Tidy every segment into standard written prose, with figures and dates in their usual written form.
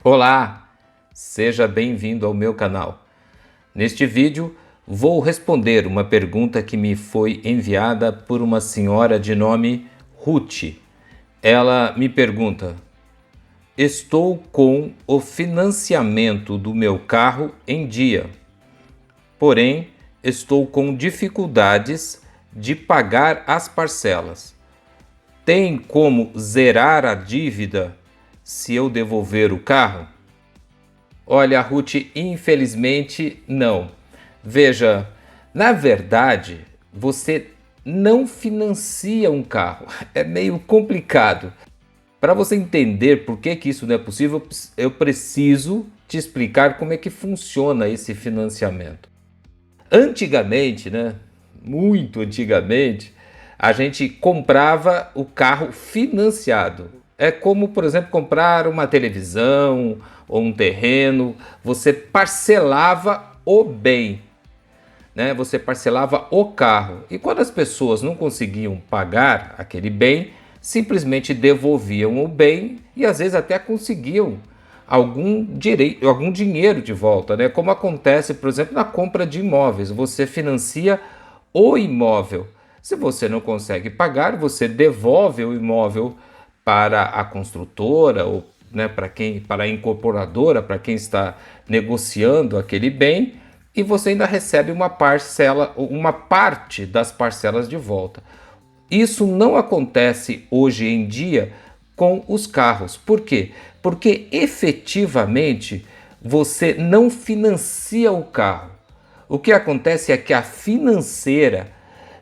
Olá, seja bem-vindo ao meu canal. Neste vídeo vou responder uma pergunta que me foi enviada por uma senhora de nome Ruth. Ela me pergunta: estou com o financiamento do meu carro em dia, porém estou com dificuldades de pagar as parcelas. Tem como zerar a dívida se eu devolver o carro? Olha, Ruth, infelizmente não. Veja, na verdade, você não financia um carro. É meio complicado. Para você entender por que isso não é possível, eu preciso te explicar como é que funciona esse financiamento. Antigamente, né? Muito antigamente, a gente comprava o carro financiado. É como, por exemplo, comprar uma televisão ou um terreno. Você parcelava o bem, né? Você parcelava o carro. E quando as pessoas não conseguiam pagar aquele bem, simplesmente devolviam o bem e às vezes até conseguiam algum dinheiro de volta, né? Como acontece, por exemplo, na compra de imóveis. Você financia o imóvel. Se você não consegue pagar, você devolve o imóvel para a construtora ou, né, para a incorporadora, para quem está negociando aquele bem, e você ainda recebe uma parcela, uma parte das parcelas de volta. Isso não acontece hoje em dia com os carros. Por quê? Porque efetivamente você não financia o carro. O que acontece é que a financeira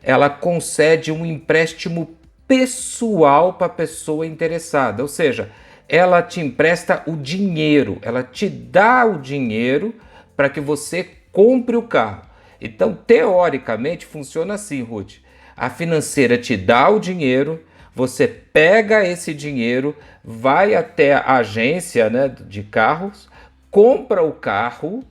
ela concede um empréstimo pessoal para a pessoa interessada, ou seja, ela te empresta o dinheiro, ela te dá o dinheiro para que você compre o carro. Então, teoricamente, funciona assim, Ruth. A financeira te dá o dinheiro, você pega esse dinheiro, vai até a agência, né, de carros, compra o carro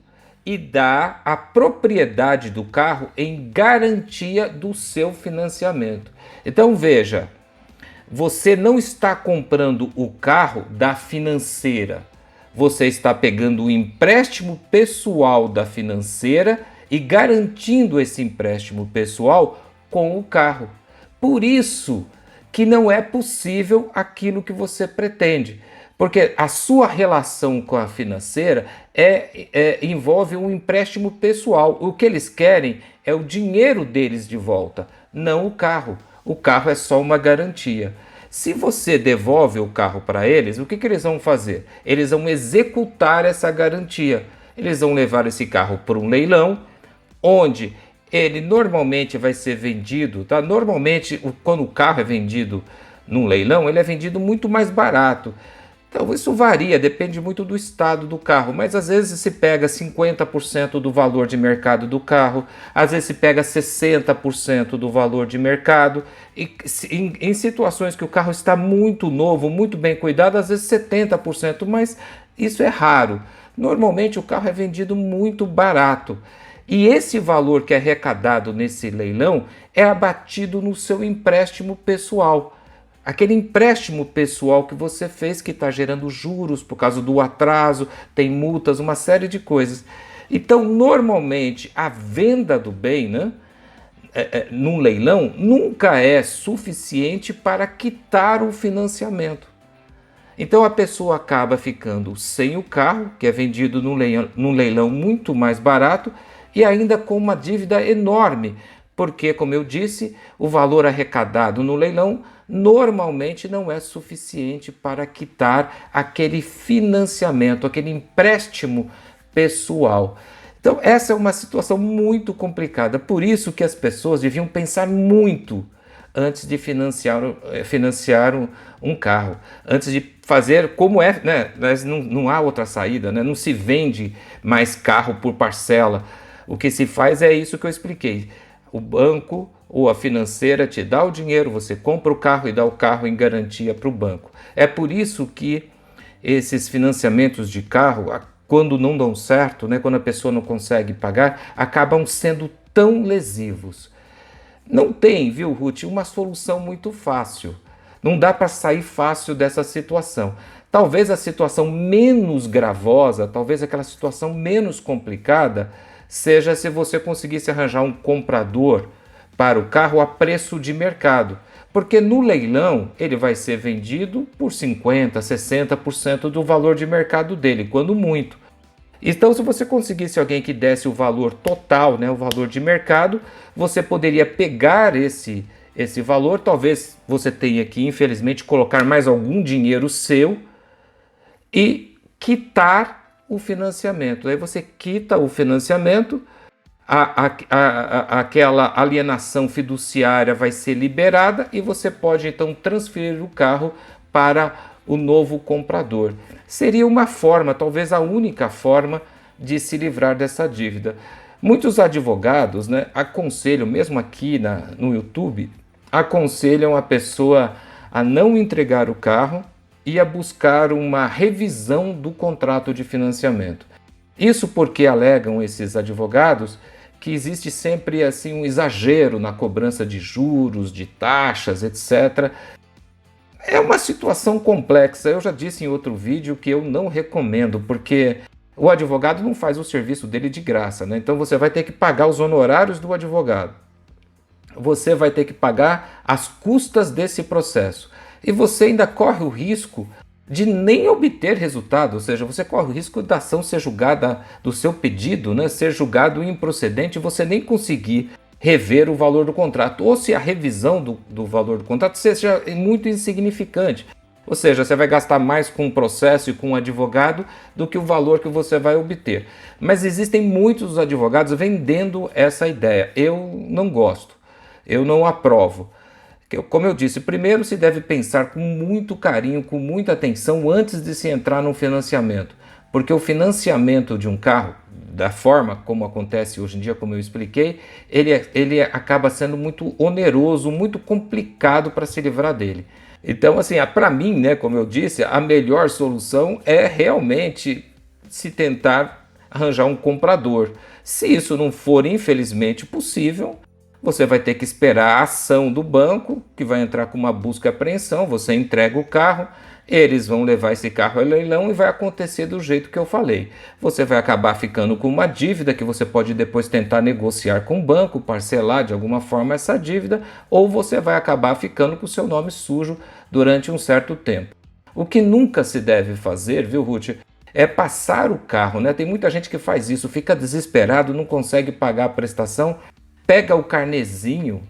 e dá a propriedade do carro em garantia do seu financiamento. Então veja, você não está comprando o carro da financeira, você está pegando o empréstimo pessoal da financeira e garantindo esse empréstimo pessoal com o carro. Por isso que não é possível aquilo que você pretende. Porque a sua relação com a financeira envolve um empréstimo pessoal. O que eles querem é o dinheiro deles de volta, não o carro. O carro é só uma garantia. Se você devolve o carro para eles, o que eles vão fazer? Eles vão executar essa garantia. Eles vão levar esse carro para um leilão, onde ele normalmente vai ser vendido, tá? Normalmente, quando o carro é vendido num leilão, ele é vendido muito mais barato. Então isso varia, depende muito do estado do carro, mas às vezes se pega 50% do valor de mercado do carro, às vezes se pega 60% do valor de mercado, e em situações que o carro está muito novo, muito bem cuidado, às vezes 70%, mas isso é raro. Normalmente o carro é vendido muito barato. E esse valor que é arrecadado nesse leilão é abatido no seu empréstimo pessoal. Aquele empréstimo pessoal que você fez que está gerando juros por causa do atraso, tem multas, uma série de coisas. Então, normalmente, a venda do bem, né, num leilão, nunca é suficiente para quitar o financiamento. Então, a pessoa acaba ficando sem o carro, que é vendido num leilão muito mais barato, e ainda com uma dívida enorme, porque, como eu disse, o valor arrecadado no leilão normalmente não é suficiente para quitar aquele financiamento, aquele empréstimo pessoal. Então, essa é uma situação muito complicada. Por isso que as pessoas deviam pensar muito antes de financiar um carro, antes de fazer como é, né? Não há outra saída, né? Não se vende mais carro por parcela. O que se faz é isso que eu expliquei. O banco ou a financeira te dá o dinheiro, você compra o carro e dá o carro em garantia para o banco. É por isso que esses financiamentos de carro, quando não dão certo, né, quando a pessoa não consegue pagar, acabam sendo tão lesivos. Não tem, viu, Ruth, uma solução muito fácil. Não dá para sair fácil dessa situação. Talvez a situação menos gravosa, talvez aquela situação menos complicada, seja se você conseguisse arranjar um comprador para o carro a preço de mercado. Porque no leilão ele vai ser vendido por 50%, 60% do valor de mercado dele, quando muito. Então, se você conseguisse alguém que desse o valor total, né, o valor de mercado, você poderia pegar esse valor. Talvez você tenha que, infelizmente, colocar mais algum dinheiro seu e quitar o financiamento. Aí você quita o financiamento, aquela alienação fiduciária vai ser liberada e você pode então transferir o carro para o novo comprador. Seria uma forma, talvez a única forma, de se livrar dessa dívida. Muitos advogados, né, aconselham, mesmo aqui no YouTube, aconselham a pessoa a não entregar o carro e a buscar uma revisão do contrato de financiamento. Isso porque alegam esses advogados que existe sempre assim um exagero na cobrança de juros, de taxas, etc. É uma situação complexa. Eu já disse em outro vídeo que eu não recomendo, porque o advogado não faz o serviço dele de graça, né? Então você vai ter que pagar os honorários do advogado. Você vai ter que pagar as custas desse processo. E você ainda corre o risco de nem obter resultado, ou seja, você corre o risco da ação ser julgada, do seu pedido, né, ser julgado improcedente e você nem conseguir rever o valor do contrato, ou se a revisão do valor do contrato seja muito insignificante. Ou seja, você vai gastar mais com o processo e com o advogado do que o valor que você vai obter. Mas existem muitos advogados vendendo essa ideia. Eu não gosto, eu não aprovo. Como eu disse, primeiro se deve pensar com muito carinho, com muita atenção antes de se entrar no financiamento. Porque o financiamento de um carro, da forma como acontece hoje em dia, como eu expliquei, ele acaba sendo muito oneroso, muito complicado para se livrar dele. Então, assim, para mim, né, como eu disse, a melhor solução é realmente se tentar arranjar um comprador. Se isso não for, infelizmente, possível, você vai ter que esperar a ação do banco, que vai entrar com uma busca e apreensão, você entrega o carro, eles vão levar esse carro ao leilão e vai acontecer do jeito que eu falei. Você vai acabar ficando com uma dívida que você pode depois tentar negociar com o banco, parcelar de alguma forma essa dívida, ou você vai acabar ficando com o seu nome sujo durante um certo tempo. O que nunca se deve fazer, viu, Ruth, é passar o carro, né? Tem muita gente que faz isso, fica desesperado, não consegue pagar a prestação, pega o carnezinho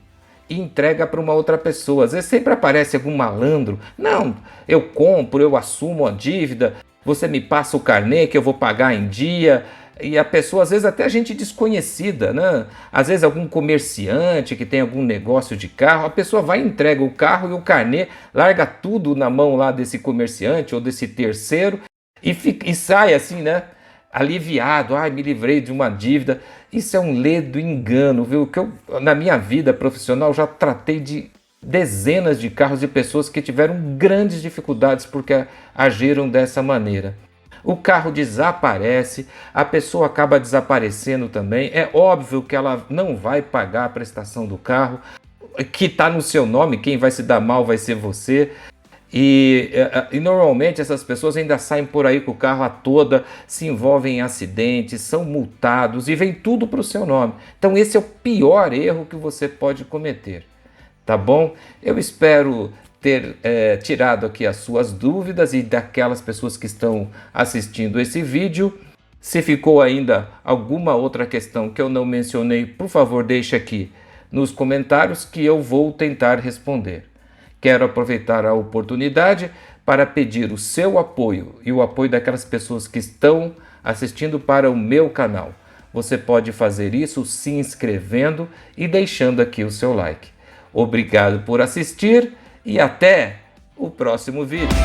e entrega para uma outra pessoa. Às vezes sempre aparece algum malandro. Não, eu compro, eu assumo a dívida, você me passa o carnê que eu vou pagar em dia. E a pessoa, às vezes até gente desconhecida, né? Às vezes algum comerciante que tem algum negócio de carro, a pessoa vai e entrega o carro e o carnê, larga tudo na mão lá desse comerciante ou desse terceiro e sai assim, né? Aliviado, me livrei de uma dívida. Isso é um ledo engano, viu? Que na minha vida profissional já tratei de dezenas de carros de pessoas que tiveram grandes dificuldades porque agiram dessa maneira. O carro desaparece, a pessoa acaba desaparecendo também. É óbvio que ela não vai pagar a prestação do carro, que está no seu nome, quem vai se dar mal vai ser você. E normalmente essas pessoas ainda saem por aí com o carro a toda, se envolvem em acidentes, são multados e vem tudo para o seu nome. Então esse é o pior erro que você pode cometer, tá bom? Eu espero ter tirado aqui as suas dúvidas e daquelas pessoas que estão assistindo esse vídeo. Se ficou ainda alguma outra questão que eu não mencionei, por favor deixe aqui nos comentários que eu vou tentar responder. Quero aproveitar a oportunidade para pedir o seu apoio e o apoio daquelas pessoas que estão assistindo para o meu canal. Você pode fazer isso se inscrevendo e deixando aqui o seu like. Obrigado por assistir e até o próximo vídeo.